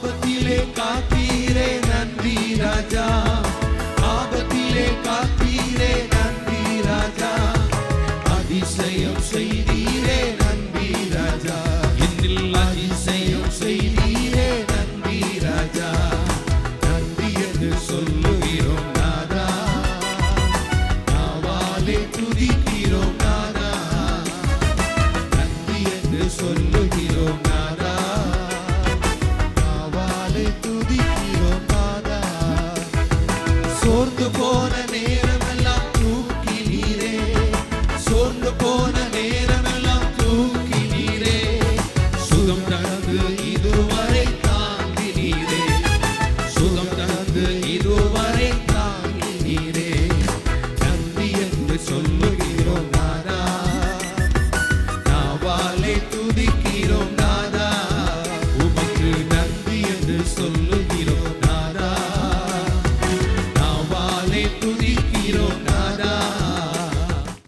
ஆபத்திலே காத்தீரே நன்றி ராஜா, ஆபத்திலே காத்தீரே நன்றி ராஜா, அதிசயம் செய்தீரே நன்றி ராஜா, என்னில் அதிசயம் செய்தீரே நன்றி ராஜா, நன்றி என்று சொல்லுகிறோம் நாதா, நாவாலே துதிக்கிறோம் நாதா, நன்றி என்று சொல்லுகிறோம் நாதா, நாவாலே துதிக்கிறோம் நாதா. சோர்ந்து போன